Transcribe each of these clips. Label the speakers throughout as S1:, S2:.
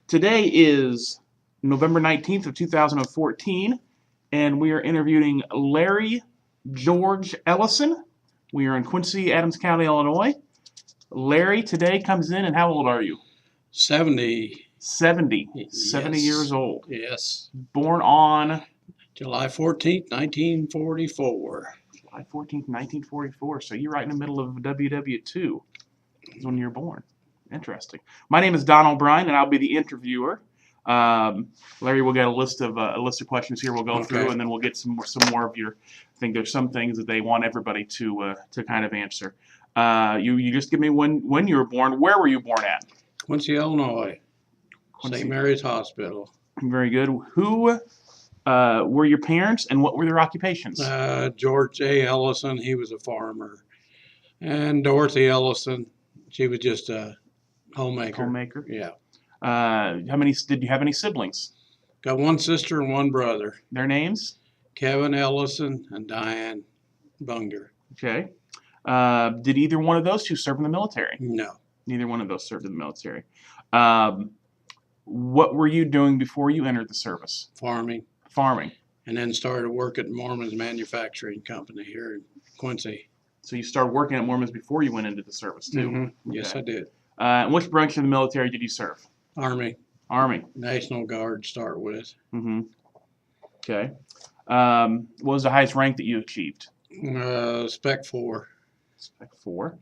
S1: Today is November 19th of 2014, and we are interviewing Larry George Ellison. We are in Quincy, Adams County, Illinois. Larry today comes in, and how old are you?
S2: 70.
S1: 70.
S2: Yes.
S1: 70 years old.
S2: Yes.
S1: Born on
S2: July 14th, 1944.
S1: July 14th, 1944. So you're right in the middle of WW2 is when you're born. Interesting. My name is Don O'Brien, and I'll be the interviewer. Larry will get a list of questions here. We'll go through, and then we'll get some more of your. I think there's some things that they want everybody to kind of answer. You just give me when you were born. Where were you born at?
S2: Quincy, Illinois.
S1: Quincy.
S2: St. Mary's Hospital.
S1: Very good. Who were your parents, and what were their occupations?
S2: George A. Ellison, he was a farmer, and Dorothy Ellison, she was just a homemaker.
S1: Homemaker.
S2: Yeah.
S1: Did you have any siblings?
S2: Got one sister and one brother.
S1: Their names?
S2: Kevin Ellison and Diane Bunger.
S1: Okay. Did either one of those two serve in the military?
S2: No.
S1: Neither one of those served in the military. What were you doing before you entered the service?
S2: Farming.
S1: Farming.
S2: And then started work at Mormon's Manufacturing Company here in Quincy.
S1: So you started working at Mormon's before you went into the service, too?
S2: Mm-hmm. Yes,
S1: Okay.
S2: I did.
S1: And which branch of the military did you serve?
S2: Army.
S1: Army.
S2: National Guard start with.
S1: Mm-hmm. Okay. What was the highest rank that you achieved?
S2: Spec 4.
S1: Spec 4.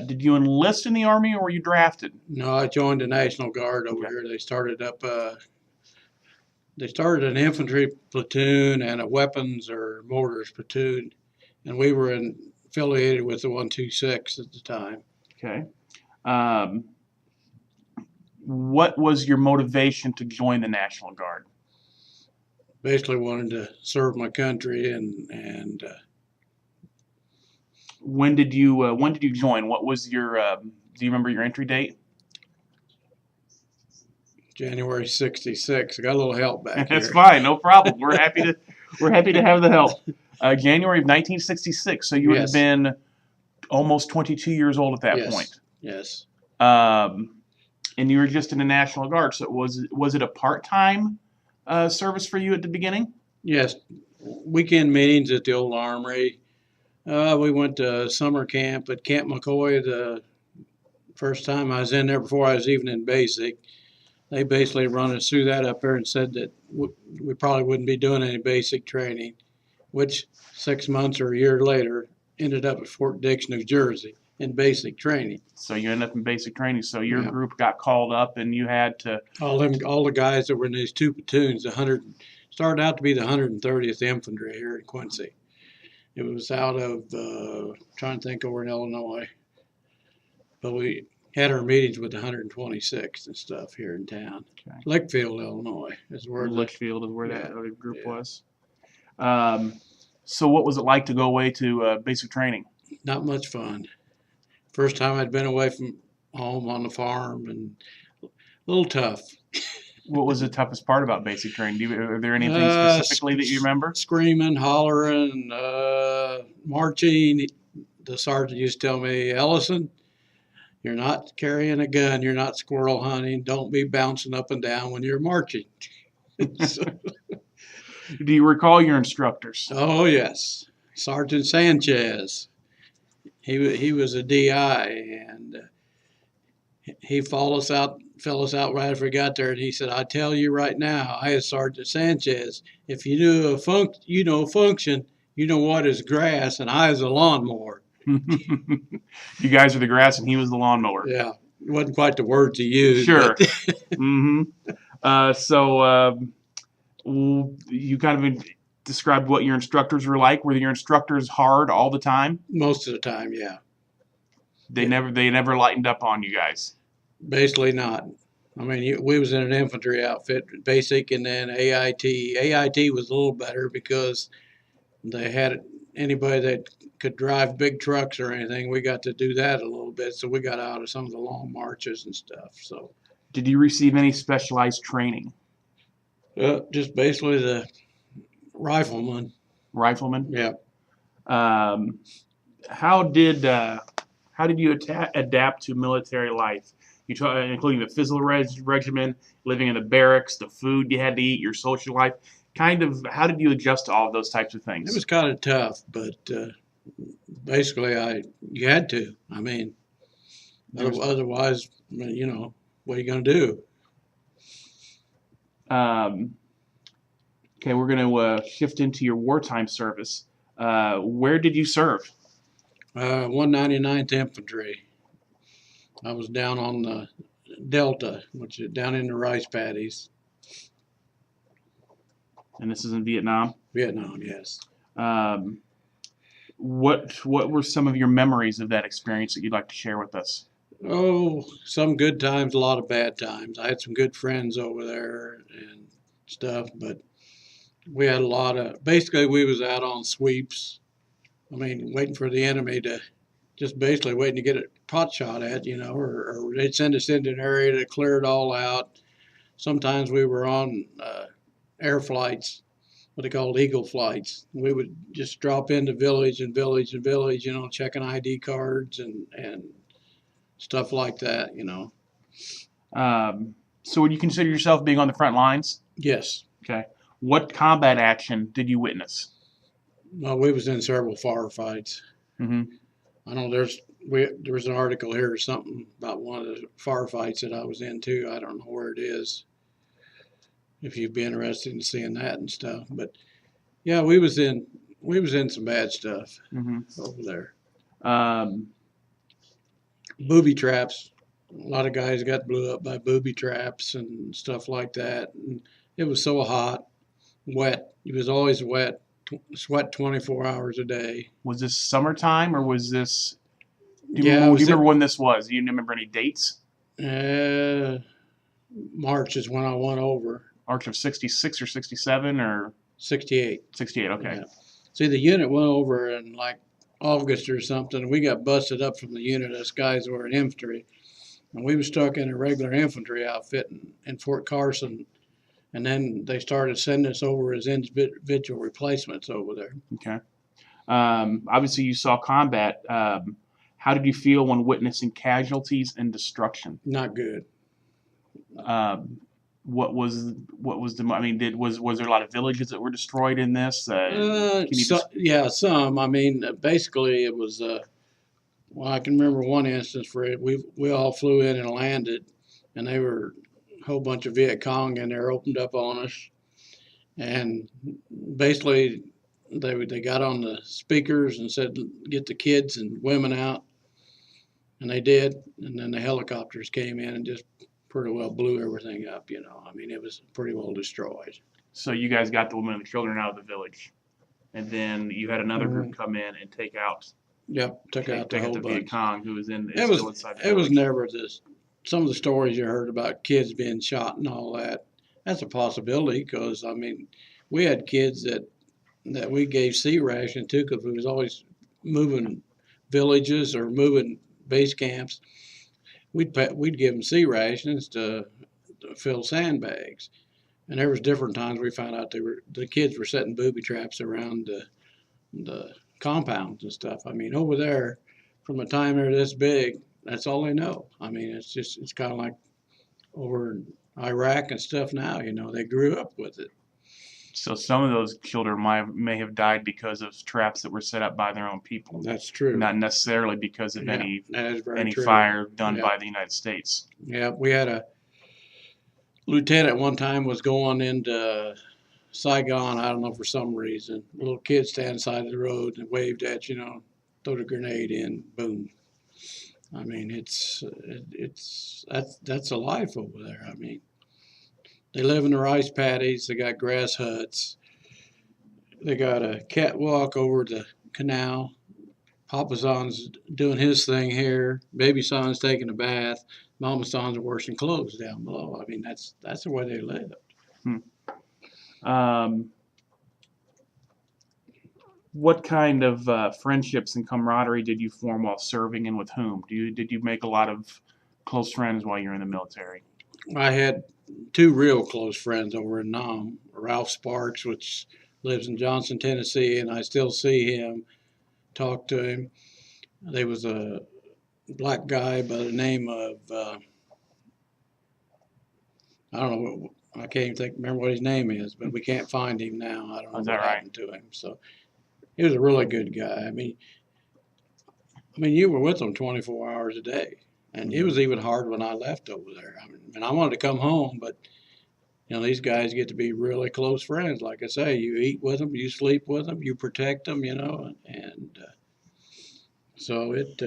S1: Did you enlist in the Army, or were you drafted?
S2: No, I joined the National Guard over here. They started an infantry platoon and a weapons or mortars platoon, and we were affiliated with the 126 at the time.
S1: Okay. What was your motivation to join the National Guard?
S2: Basically wanted to serve my country and
S1: When did you join? What was your do you remember your entry date?
S2: January 66. I got a little help back
S1: That's
S2: here.
S1: fine, no problem. We're happy to have the help. January of 1966. So you would have been almost 22 years old at that point.
S2: Yes.
S1: And you were just in the National Guard. So was it a part-time service for you at the beginning?
S2: Yes. Weekend meetings at the old armory. We went to summer camp at Camp McCoy the first time I was in there before I was even in basic. They basically run us through that up there and said that we probably wouldn't be doing any basic training, which 6 months or a year later ended up at Fort Dix, New Jersey in basic training.
S1: So you ended up in basic training. So your group got called up and you had to...
S2: All the guys that were in these two platoons, started out to be the 130th Infantry here in Quincy. It was out of, trying to think, over in Illinois. But we had our meetings with the 126th and stuff here in town.
S1: Okay.
S2: Lickfield, Illinois is where
S1: Lickfield is where that other group was. So what was it like to go away to basic training?
S2: Not much fun. First time I'd been away from home on the farm, and a little tough.
S1: What was the toughest part about basic training? Are there anything specifically that you remember?
S2: Screaming, hollering, marching. The sergeant used to tell me, Ellison, you're not carrying a gun. You're not squirrel hunting. Don't be bouncing up and down when you're marching.
S1: Do you recall your instructors?
S2: Oh, yes. Sergeant Sanchez. He was a DI, and he fell us out right after we got there, and he said, I tell you right now, I as Sergeant Sanchez, if you knew function, you know what is grass, and I is a lawnmower.
S1: You guys are the grass, and he was the lawnmower.
S2: Yeah, it wasn't quite the words he used.
S1: Sure. Mm-hmm. So you kind of described what your instructors were like. Were your instructors hard all the time?
S2: Most of the time, yeah.
S1: They never lightened up on you guys.
S2: Basically not. I mean, we was in an infantry outfit, basic, and then AIT. AIT was a little better because they had anybody that could drive big trucks or anything. We got to do that a little bit, so we got out of some of the long marches and stuff. So,
S1: did you receive any specialized training?
S2: Just basically the rifleman.
S1: Rifleman?
S2: Yeah.
S1: How did you adapt to military life? including the physical regimen, living in the barracks, the food you had to eat, your social life. Kind of, how did you adjust to all of those types of
S2: It
S1: things?
S2: was kind of tough, but basically, you had to. I mean, otherwise, you know, what are you going to do?
S1: Okay, we're going to shift into your wartime service. Where did you serve?
S2: 199th Infantry. I was down on the Delta, which is down in the rice paddies.
S1: And this is in Vietnam?
S2: Vietnam, yes.
S1: What were some of your memories of that experience that you'd like to share with us?
S2: Oh, some good times, a lot of bad times. I had some good friends over there and stuff, but we had a lot of, basically we was out on sweeps. I mean, waiting for the enemy to, just basically waiting to get a pot shot at, you know, or they'd send us into an area to clear it all out. Sometimes we were on air flights, what they called eagle flights. We would just drop into village and village and village, you know, checking ID cards and stuff like that, you know.
S1: So would you consider yourself being on the front lines?
S2: Yes.
S1: Okay. What combat action did you witness?
S2: Well, we was in several firefights.
S1: Mm-hmm.
S2: I know there was an article here or something about one of the firefights that I was in too. I don't know where it is. If you'd be interested in seeing that and stuff, but yeah, we was in some bad stuff over there. Booby traps. A lot of guys got blew up by booby traps and stuff like that. And it was so hot, wet. It was always wet, sweat 24 hours a day.
S1: Was this summertime or was this? Do you remember when this was? Do you remember any dates?
S2: March is when I went over.
S1: March of 66 or 67 or
S2: 68.
S1: 68, okay.
S2: Yeah. See, the unit went over in like August or something. We got busted up from the unit. Us guys were in infantry. And we were stuck in a regular infantry outfit in Fort Carson. And then they started sending us over as individual replacements over there.
S1: Okay. Obviously, you saw combat. How did you feel when witnessing casualties and destruction?
S2: Not good.
S1: What was the? I mean, was there a lot of villages that were destroyed in this?
S2: Yeah, some. I mean, basically, it was. Well, I can remember one instance where we all flew in and landed, and they were a whole bunch of Viet Cong in there, opened up on us, and basically they got on the speakers and said, "Get the kids and women out," and they did, and then the helicopters came in and just pretty well blew everything up, you know. I mean, it was pretty well destroyed.
S1: So you guys got the women and the children out of the village, and then you had another group come in and take out.
S2: Yep, took out the whole bunch.
S1: Viet Cong who was still inside the village.
S2: It was never this. Some of the stories you heard about kids being shot and all that, that's a possibility because, I mean, we had kids that we gave C ration to because we was always moving villages or moving base camps. We'd give them C rations to fill sandbags, and there was different times we found out the kids were setting booby traps around the compounds and stuff. I mean, over there, from a time they're this big, that's all they know. I mean, it's kind of like over in Iraq and stuff now. You know, they grew up with it.
S1: So some of those children may have died because of traps that were set up by their own people.
S2: That's true.
S1: Not necessarily because of any
S2: true.
S1: fire done by the United States.
S2: Yeah, we had a lieutenant one time was going into Saigon, I don't know, for some reason. A little kid standing side of the road and waved at, you know, throw the grenade in, boom. I mean, that's a life over there. I mean, they live in the rice paddies. They got grass huts. They got a catwalk over the canal. Papa Son's doing his thing here. Baby Son's taking a bath. Mama Son's washing clothes down below. I mean, that's the way they lived.
S1: What kind of friendships and camaraderie did you form while serving, and with whom? Did you make a lot of close friends while you were in the military?
S2: I had two real close friends over in Nam. Ralph Sparks, which lives in Johnson, Tennessee, and I still see him, talk to him. There was a black guy by the name of I don't know. I can't even remember what his name is, but we can't find him now. I don't know
S1: Is
S2: what
S1: that right?
S2: happened to him. So he was a really good guy. I mean, you were with him 24 hours a day, and it was even hard when I left over there. I mean, and I wanted to come home, but you know, these guys get to be really close friends. Like I say, you eat with them, you sleep with them, you protect them, you know, and so it.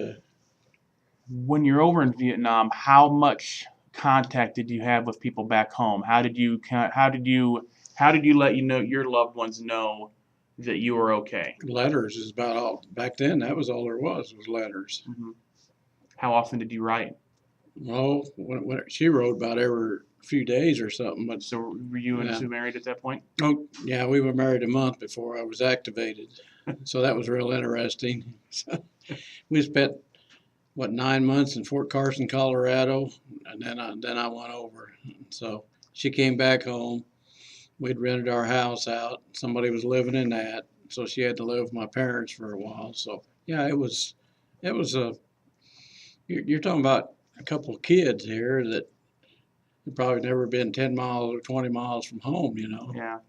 S1: When you're over in Vietnam, how much contact did you have with people back home? How did you let your loved ones know that you were okay?
S2: Letters is about all. Back then, that was all there was letters.
S1: Hmm. How often did you write?
S2: Well, when she wrote about every few days or something, but
S1: So were you and
S2: yeah.
S1: Sue married at that point?
S2: Oh, yeah, we were married a month before I was activated, so that was real interesting. So we spent what 9 months in Fort Carson, Colorado, and then I went over. So she came back home. We'd rented our house out. Somebody was living in that, so she had to live with my parents for a while. So yeah, it was a. You're talking about a couple of kids here that had probably never been 10 miles or 20 miles from home. You know,
S1: Yeah.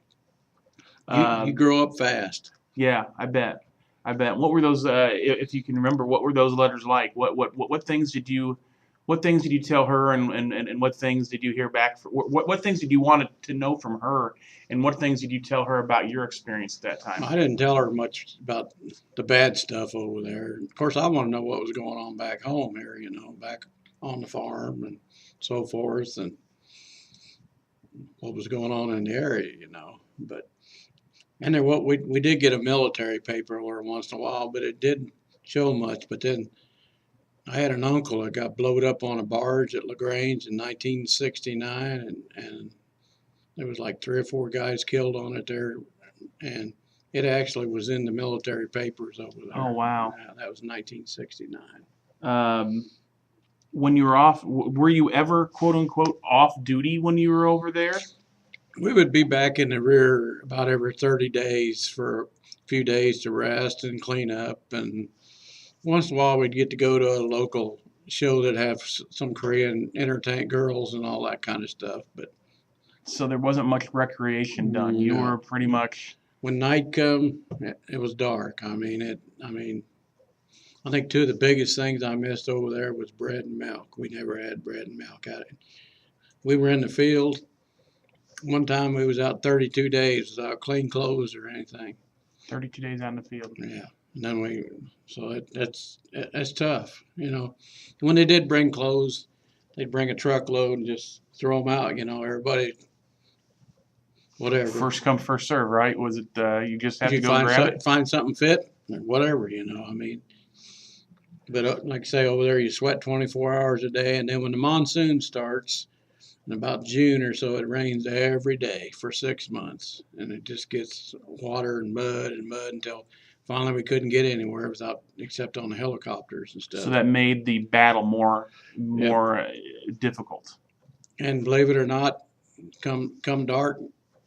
S2: you grow up fast.
S1: Yeah, I bet. I bet. What were those? If you can remember, what were those letters like? What things did you, what things did you tell her, and what things did you hear back? What things did you want to know from her, and what things did you tell her about your experience at that time?
S2: I didn't tell her much about the bad stuff over there. Of course, I want to know what was going on back home here, you know, back on the farm and so forth, and what was going on in the area, you know. But and then what we did get a military paper every once in a while, but it didn't show much. But then I had an uncle that got blowed up on a barge at LaGrange in 1969, and there was like 3 or 4 guys killed on it there, and it actually was in the military papers over there.
S1: Oh wow.
S2: That was 1969.
S1: When you were off, were you ever quote unquote off duty when you were over there?
S2: We would be back in the rear about every 30 days for a few days to rest and clean up, and once in a while we'd get to go to a local show that have some Korean entertain girls and all that kind of stuff. But
S1: So there wasn't much recreation done. You
S2: no.
S1: were pretty much.
S2: When night come, it was dark. I think 2 of the biggest things I missed over there was bread and milk. We never had bread and milk out of it. We were in the field. One time we was out 32 days without clean clothes or anything.
S1: 32 days out in the field.
S2: Yeah. And then that's tough, you know. When they did bring clothes, they'd bring a truckload and just throw them out, you know, everybody, whatever.
S1: First come, first serve, right? Was it you just had
S2: If
S1: to
S2: you
S1: go grab it?
S2: find something fit or whatever, you know, I mean. But like I say, over there you sweat 24 hours a day, and then when the monsoon starts, in about June or so, it rains every day for 6 months, and it just gets water and mud until finally we couldn't get anywhere except on the helicopters and stuff.
S1: So that made the battle more difficult.
S2: And believe it or not, come dark,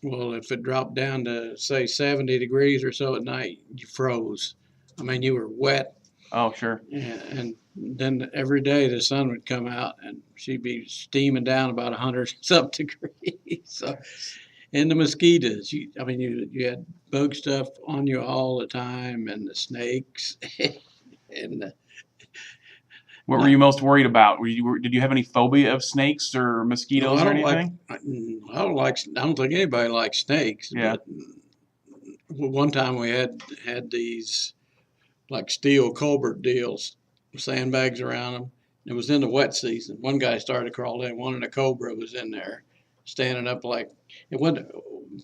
S2: well, if it dropped down to say 70 degrees or so at night, you froze. I mean, you were wet.
S1: Oh, sure.
S2: And then every day the sun would come out and she'd be steaming down about 100 something degrees. So, and the mosquitoes, you had bug stuff on you all the time, and the snakes. And
S1: What were you most worried about? Did you have any phobia of snakes or mosquitoes or anything?
S2: I don't think anybody likes snakes.
S1: Yeah.
S2: But one time we had these like steel culvert deals, sandbags around them. It was in the wet season. One guy started to crawl in. One, and a cobra was in there, standing up like it wasn't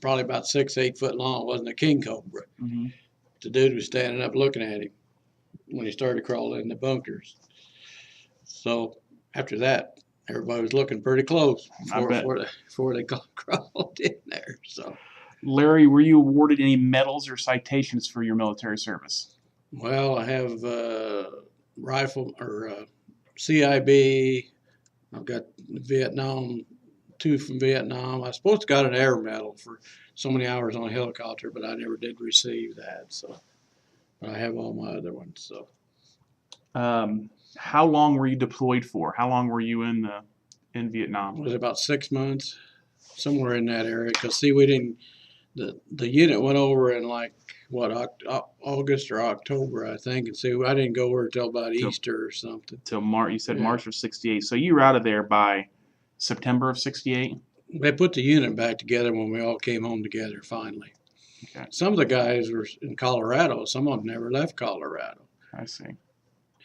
S2: probably about 6, 8 foot long. It wasn't a king cobra.
S1: Mm-hmm.
S2: The dude was standing up looking at him when he started to crawl in the bunkers. So after that, everybody was looking pretty close before they crawled in there. So,
S1: Larry, were you awarded any medals or citations for your military service?
S2: well, I have rifle or CIB. I've got Vietnam, 2 from Vietnam. I was supposed to got an air medal for so many hours on a helicopter, but I never did receive that. So, but I have all my other ones. So,
S1: how long were you deployed for? How long were you in Vietnam?
S2: it was about 6 months. somewhere in that area. Because see, we didn't. The unit went over in like what August or October, I think, and see, I didn't go over till about
S1: Till-
S2: Easter or something.
S1: Till March. You said
S2: Yeah.
S1: March of '68. So you were out of there by September of '68.
S2: They put the unit back together when we all came home together finally.
S1: Okay,
S2: Some of the guys were in Colorado. Some of them never left Colorado.
S1: I see.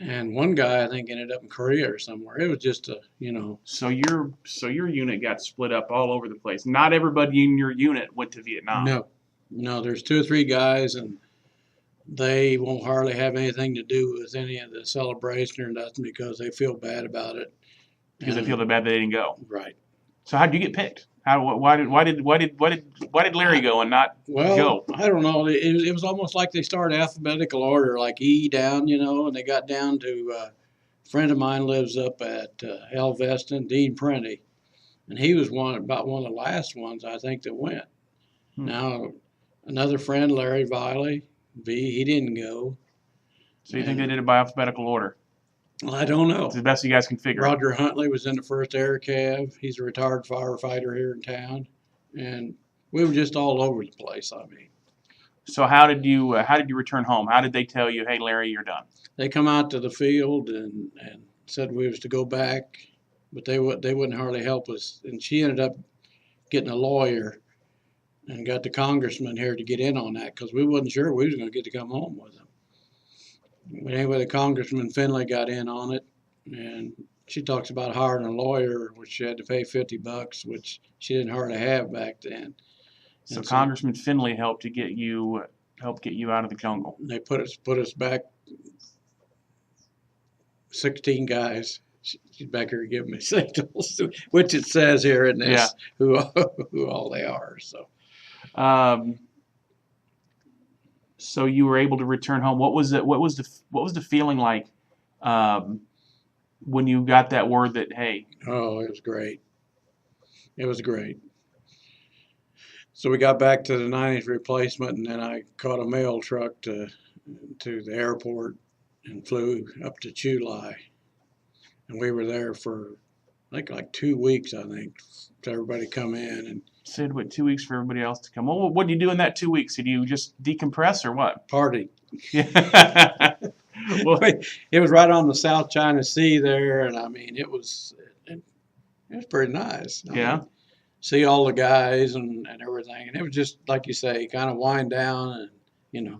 S2: And one guy, I think, ended up in Korea or somewhere. It was just a,
S1: So your unit got split up all over the place. Not everybody in your unit went to Vietnam.
S2: no, there's 2 or 3 guys, and they won't hardly have anything to do with any of the celebration or nothing because they feel bad about it.
S1: Because they
S2: And-
S1: feel bad they didn't go.
S2: Right.
S1: So how did you get picked? Why did Larry go and not
S2: Well,
S1: go?
S2: I don't know. It was almost like they started alphabetical order, like E down, and they got down to a friend of mine lives up at Elveston, Dean Prenty, and he was about one of the last ones I think that went. Now, another friend, Larry Viley, he didn't go.
S1: So you think they did it by alphabetical order?
S2: I don't know.
S1: It's the best you guys can figure.
S2: Roger Huntley was in the first air cav. He's a retired firefighter here in town, and we were just all over the place. I mean,
S1: So how did you return home? How did they tell you, hey Larry, you're done?
S2: they come out to the field and said we was to go back, but they wouldn't hardly help us. And she ended up getting a lawyer and got the congressman here to get in on that because we wasn't sure we was going to get to come home with them. But anyway, the congressman Finley got in on it, and she talks about hiring a lawyer, which she had to pay $50, which she didn't hardly have back then.
S1: So
S2: And
S1: Congressman Finley helped get you out of the jungle.
S2: they put us back 16 guys. She's back here giving me signals, which it says here in this who all they are.
S1: So you were able to return home. What was the feeling like when you got that word that hey?
S2: Oh, it was great. It was great. So we got back to the 90th replacement, and then I caught a mail truck to the airport and flew up to Chulai. And we were there for, I think, like 2 weeks, I think, to everybody come in. And
S1: Said what, 2 weeks for everybody else to come. Well, what did you do in that 2 weeks? Did you just decompress or what?
S2: party.
S1: Yeah. Well,
S2: It was right on the South China Sea there, and I mean, it was pretty nice. I
S1: yeah.
S2: mean, see all the guys and everything, and it was just like you say, kind of wind down, and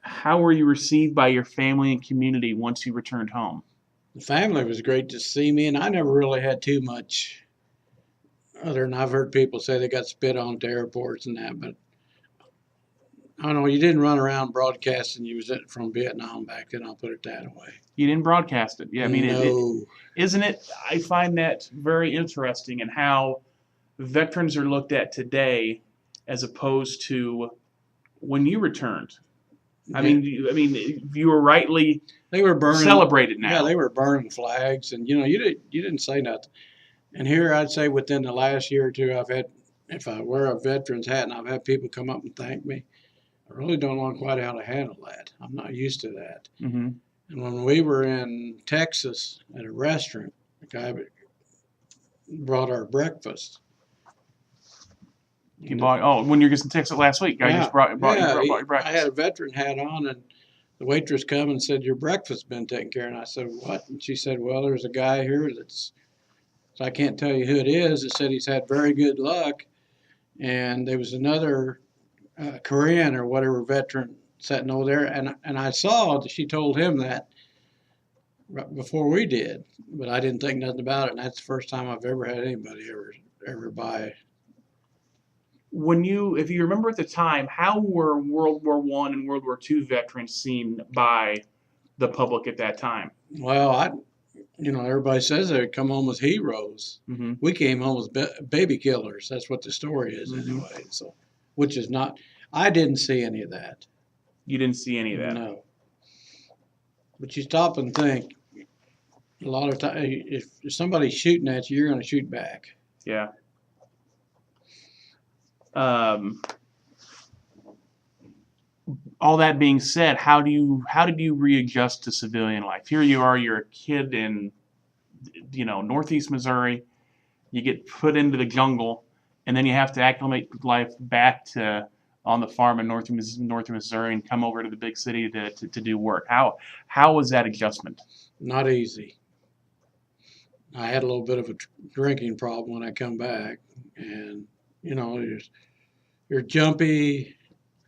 S1: How were you received by your family and community once you returned home?
S2: the family was great to see me, and I never really had too much other than I've heard people say they got spit on to airports and that, but I don't know, you didn't run around broadcasting you was from Vietnam back then, I'll put it that way.
S1: You didn't broadcast it. Yeah, I mean,
S2: No.
S1: isn't it? I find that very interesting in how veterans are looked at today as opposed to when you returned. I mean, you were rightly
S2: They were burning,
S1: celebrated now.
S2: Yeah, they were burning flags, and you didn't say nothing. And here, I'd say within the last year or two, I've had, if I wear a veteran's hat, and I've had people come up and thank me. I really don't know quite how to handle that. I'm not used to that.
S1: Mm-hmm.
S2: And when we were in Texas at a restaurant, the guy brought our breakfast.
S1: You bought when you were just in Texas last week. I just brought your breakfast.
S2: I had a veteran hat on, and the waitress come and said, "Your breakfast's been taken care of." And I said, "What?" And she said, "Well, there's a guy here so I can't tell you who it is. It said he's had very good luck, and there was another Korean or whatever veteran sitting over there, and I saw that she told him that right before we did, but I didn't think nothing about it. And that's the first time I've ever had anybody ever buy.
S1: If you remember at the time, how were World War I and World War II veterans seen by the public at that time?
S2: Well, everybody says they come home as heroes.
S1: Mm-hmm.
S2: We came home as baby killers. That's what the story is anyway. So, which is not. I didn't see any of that.
S1: You didn't see any of that.
S2: No. But you stop and think. A lot of times, if somebody's shooting at you, you're going to shoot back.
S1: Yeah. All that being said, how did you readjust to civilian life? Here you are, you're a kid in, Northeast Missouri, you get put into the jungle, and then you have to acclimate life back to on the farm in northern Missouri and come over to the big city to do work. How was that adjustment?
S2: Not easy. I had a little bit of a drinking problem when I come back, and you know, you're jumpy.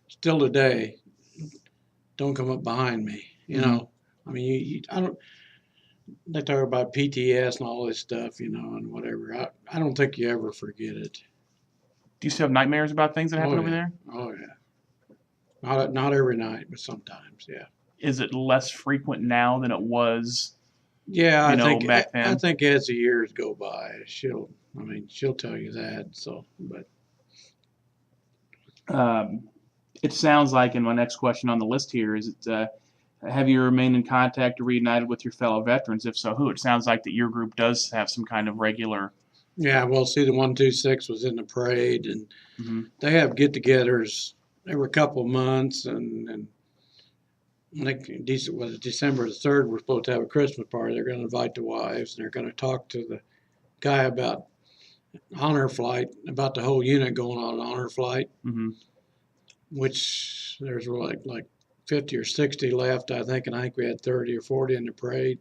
S2: Still today, don't come up behind me. You know, I mean, I don't. They talk about PTS and all this stuff, you know, and whatever. I don't think you ever forget it.
S1: Do you still have nightmares about things that happen over there?
S2: Oh yeah. Not every night, but sometimes, yeah.
S1: Is it less frequent now than it was?
S2: Yeah,
S1: Back then.
S2: I think as the years go by, she'll tell you that. So, but
S1: It sounds like, and my next question on the list here is, have you remained in contact or reunited with your fellow veterans? If so, who? It sounds like that your group does have some kind of regular.
S2: yeah, well, see, the 126 was in the parade, and they have get-togethers every couple of months, and I think December the 3rd, we're supposed to have a Christmas party. They're going to invite the wives, and they're going to talk to the guy about honor flight, about the whole unit going on honor flight, which there's like 50 or 60 left, I think, and I think we had 30 or 40 in the parade.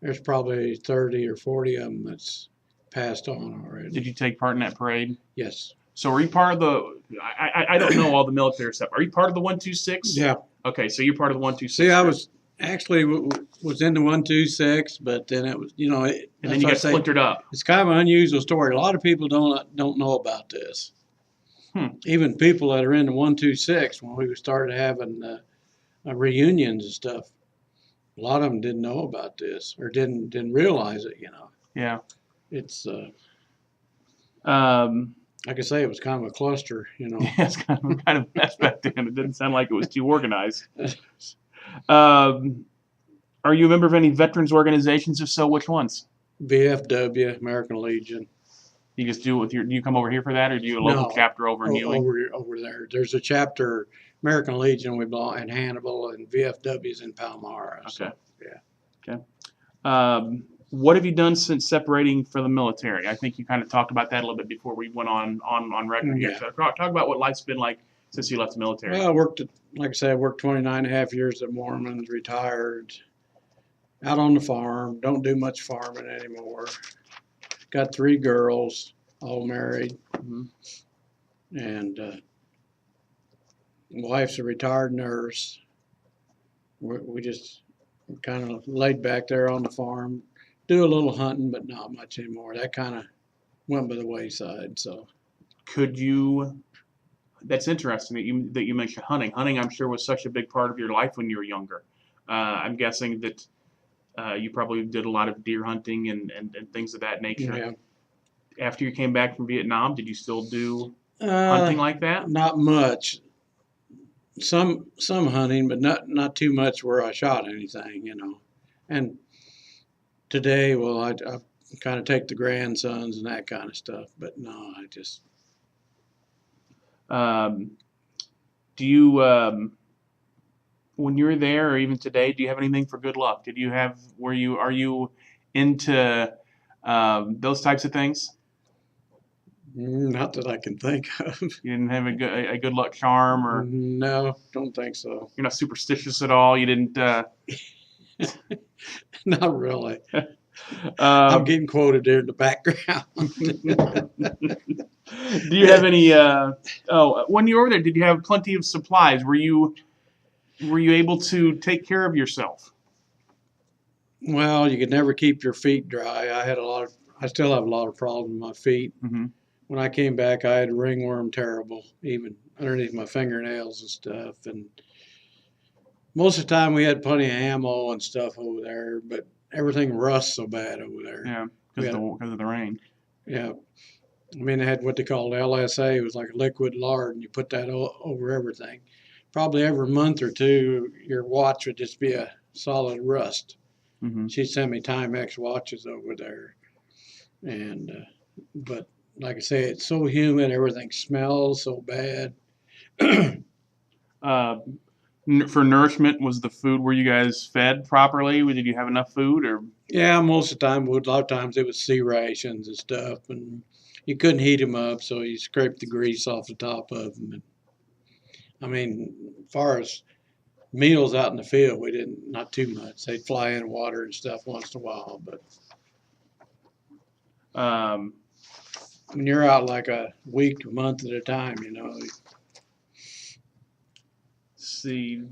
S2: There's probably 30 or 40 of them that's passed on already.
S1: Did you take part in that parade?
S2: Yes.
S1: So are you part of the? I don't know all the military stuff. Are you part of the 126?
S2: Yeah.
S1: Okay, so you're part of the 126.
S2: See, I was actually was in the 126, but then it was, you know,
S1: and then you got splintered up.
S2: It's kind of an unusual story. A lot of people don't know about this. Even people that are in the 126, when we started having reunions and stuff, a lot of them didn't know about this or didn't realize it. You know.
S1: Yeah.
S2: It's like I say, it was kind of a cluster. You know.
S1: Yeah, it's kind of messed back then. It didn't sound like it was too organized. Are you a member of any veterans organizations? If so, which ones?
S2: VFW, American Legion.
S1: You just do it with you come over here for that, or do you a local chapter over in Ewing?
S2: Over there. There's a chapter, American Legion, we belong in Hannibal, and VFW is in Palmyra.
S1: Okay.
S2: So, yeah.
S1: Okay. What have you done since separating from the military? I think you kind of talked about that a little bit before we went on record here. So talk about what life's been like since you left the military.
S2: Well, I worked 29 and a half years at Mormons, retired, out on the farm, don't do much farming anymore. Got 3 girls, all married, and wife's a retired nurse. We just kind of laid back there on the farm, do a little hunting, but not much anymore. That kind of went by the wayside. So,
S1: could you? That's interesting that you mentioned hunting. Hunting, I'm sure, was such a big part of your life when you were younger. I'm guessing that. You probably did a lot of deer hunting and things of that nature.
S2: Yeah.
S1: After you came back from Vietnam, did you still do hunting like that?
S2: Not much. Some hunting, but not too much where I shot anything, you know. And today, well, I kind of take the grandsons and that kind of stuff, but no, I just.
S1: Do you? When you were there, or even today, do you have anything for good luck? Are you into those types of things?
S2: Not that I can think of.
S1: You didn't have a good luck charm, or
S2: no, don't think so.
S1: You're not superstitious at all. You didn't.
S2: Not really. I'm getting quoted there in the background.
S1: Do you have any? When you were over there, did you have plenty of supplies? Were you able to take care of yourself?
S2: Well, you could never keep your feet dry. I still have a lot of problems with my feet. When I came back, I had ringworm terrible, even underneath my fingernails and stuff. And most of the time we had plenty of ammo and stuff over there, but everything rusts so bad over there.
S1: Yeah, because of the rain.
S2: Yeah. I mean, they had what they called LSA. It was like a liquid lard, and you put that over everything. Probably every month or two, your watch would just be a solid rust. She sent me Timex watches over there. And, but like I say, it's so humid, everything smells so bad.
S1: For nourishment, was the food, were you guys fed properly? Did you have enough food, or?
S2: Yeah, most of the time, a lot of times it was sea rations and stuff, and you couldn't heat them up, so you scraped the grease off the top of them. And, I mean, as far as meals out in the field, we didn't, not too much. They'd fly in water and stuff once in a while, but
S1: Um,
S2: when you're out like a week, a month at a time,
S1: see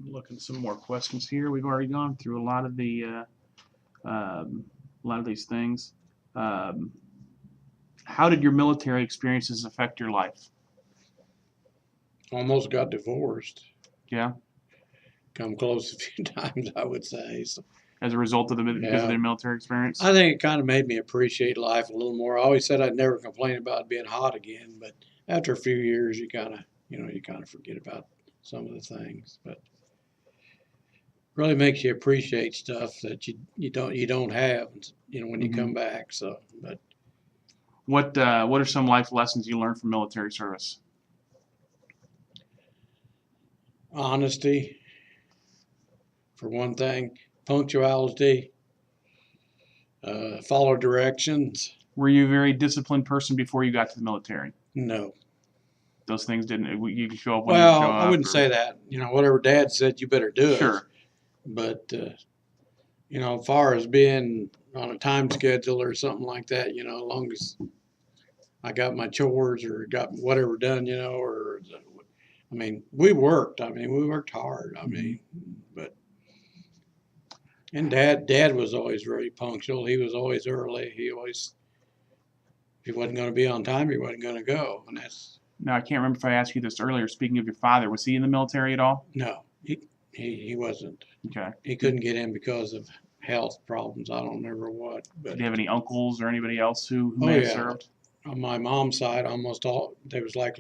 S1: looking some more questions here. We've already gone through a lot of these things. How did your military experiences affect your life?
S2: almost got divorced.
S1: Yeah,
S2: Come close a few times, I would say. So,
S1: as a result of because of their military experience.
S2: I think it kind of made me appreciate life a little more. I always said I'd never complain about being hot again, but after a few years, you kind of forget about some of the things. But really makes you appreciate stuff that you don't have, when you come back. So, but
S1: what are some life lessons you learned from military service?
S2: honesty, for one thing, punctuality, follow directions.
S1: Were you a very disciplined person before you got to the military?
S2: No.
S1: Those things didn't. You could show up when you show up.
S2: I wouldn't say that. Whatever Dad said, you better do it.
S1: Sure.
S2: But as far as being on a time schedule or something like that, as long as I got my chores or got whatever done, we worked. We worked hard. And Dad was always very punctual. He was always early. If he wasn't going to be on time, he wasn't going to go. And that's.
S1: Now, I can't remember if I asked you this earlier. Speaking of your father, was he in the military at all?
S2: No, he wasn't.
S1: Okay.
S2: He couldn't get in because of health problems. I don't remember what. But
S1: did you have any uncles or anybody else who may have served?
S2: On my mom's side, almost all, there was like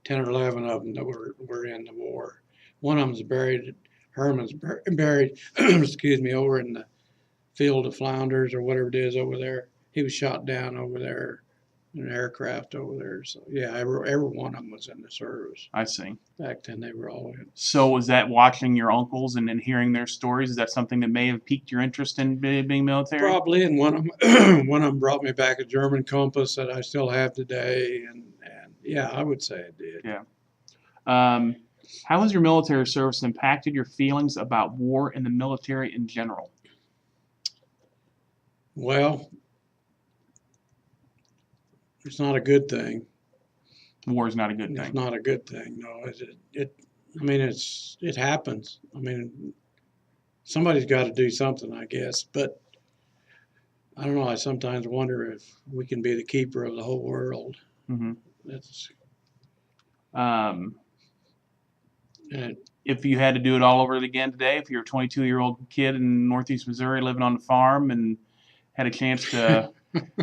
S2: 10 or 11 of them that were in the war. One of them's buried, Herman's buried, excuse me, over in the field of Flounders or whatever it is over there. He was shot down over there in an aircraft over there. So, yeah, every one of them was in the service.
S1: I see.
S2: Back then, they were all in.
S1: So was that watching your uncles and hearing their stories? Is that something that may have piqued your interest in being military?
S2: Probably, and one of them brought me back a German compass that I still have today, and yeah, I would say it did.
S1: Yeah. How has your military service impacted your feelings about war and the military in general?
S2: Well, it's not a good thing.
S1: War is not a good thing.
S2: It's not a good thing. No, it happens. Somebody's got to do something, I guess. But I don't know. I sometimes wonder if we can be the keeper of the whole world.
S1: Mm-hmm.
S2: That's.
S1: If you had to do it all over again today, if you're a 22-year-old kid in Northeast Missouri living on the farm and had a chance to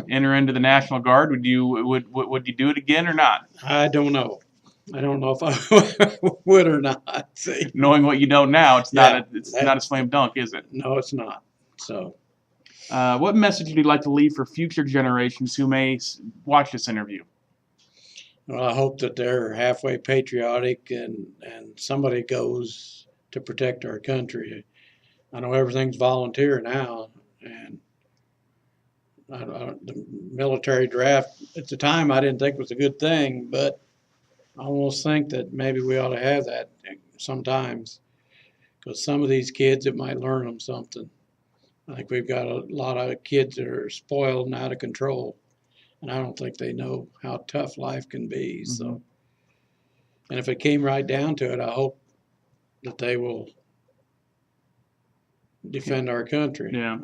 S1: enter into the National Guard, would you do it again or not?
S2: I don't know. I don't know if I would or not. See?
S1: Knowing what you know now, it's not a slam dunk, is it?
S2: No, it's not. So,
S1: what message would you like to leave for future generations who may watch this interview?
S2: Well, I hope that they're halfway patriotic and somebody goes to protect our country. I know everything's volunteer now, and the military draft at the time I didn't think was a good thing, but I almost think that maybe we ought to have that sometimes, because some of these kids, it might learn them something. I think we've got a lot of kids that are spoiled and out of control, and I don't think they know how tough life can be. Mm-hmm. So, and if it came right down to it, I hope that they will defend our country.
S1: Yeah.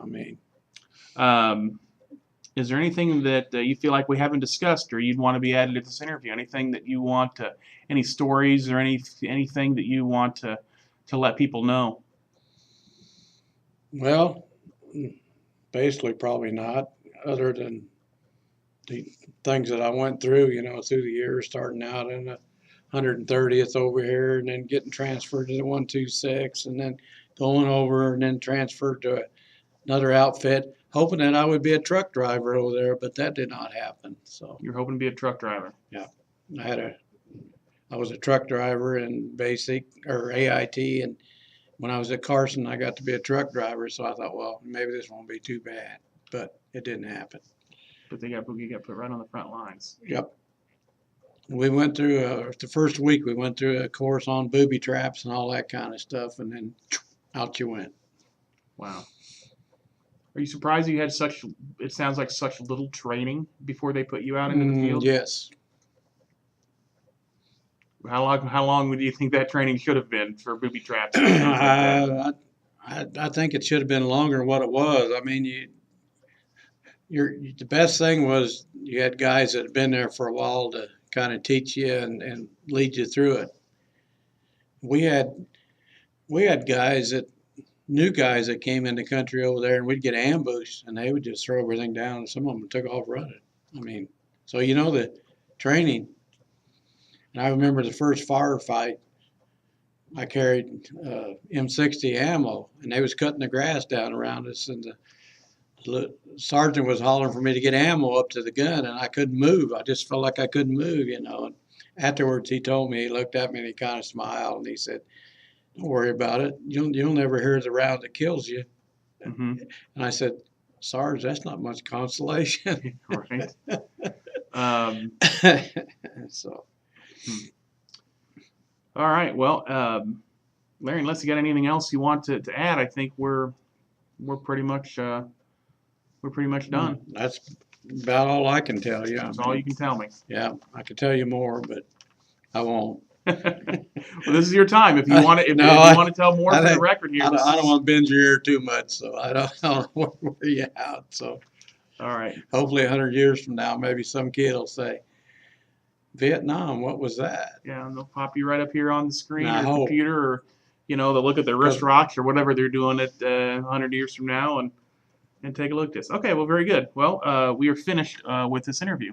S1: Is there anything that you feel like we haven't discussed or you'd want to be added to this interview? Anything that you want to, any stories or anything that you want to let people know?
S2: Well, basically probably not, other than the things that I went through, through the years, starting out in the 130th over here and then getting transferred to the 126 and then going over and then transferred to another outfit, hoping that I would be a truck driver over there, but that did not happen. So
S1: you're hoping to be a truck driver?
S2: Yeah. I was a truck driver in basic or AIT, and when I was at Carson, I got to be a truck driver. So I thought, well, maybe this won't be too bad, but it didn't happen.
S1: But you got put right on the front lines.
S2: Yep. We went through the first week. We went through a course on booby traps and all that kind of stuff, and then out you went.
S1: Wow. Are you surprised you had such? It sounds like such little training before they put you out into the field.
S2: Yes.
S1: How long would you think that training should have been for booby traps? And things like that?
S2: I think it should have been longer than what it was. I mean, the best thing was you had guys that had been there for a while to kind of teach you and lead you through it. We had guys new guys that came in the country over there, and we'd get ambushed, and they would just throw everything down, and some of them took off running. I mean, so the training. And I remember the first firefight, I carried M60 ammo, and they was cutting the grass down around us, and the sergeant was hollering for me to get ammo up to the gun, and I couldn't move. I just felt like I couldn't move, And afterwards, he told me, he looked at me, and he kind of smiled, and he said, "Don't worry about it. You'll never hear the round that kills you."
S1: Mm-hmm.
S2: And I said, "Sarge, that's not much consolation."
S1: Right.
S2: So.
S1: All right. Well, Larry, unless you got anything else you want to add, I think we're pretty much done.
S2: That's about all I can tell you.
S1: That's all you can tell me.
S2: Yeah, I could tell you more, but I won't.
S1: Well, this is your time. If you want to, if you want to tell more for the record here,
S2: I don't want to bend your ear too much, so I don't want to wear you out. So,
S1: all right.
S2: Hopefully, 100 years from now, maybe some kid will say, "Vietnam, what was that?"
S1: Yeah, and they'll pop you right up here on the screen or
S2: hope.
S1: computer, or they'll look at their wrist rocks or whatever they're doing at 100 years from now and take a look at this. Okay, well, very good. Well, we are finished with this interview.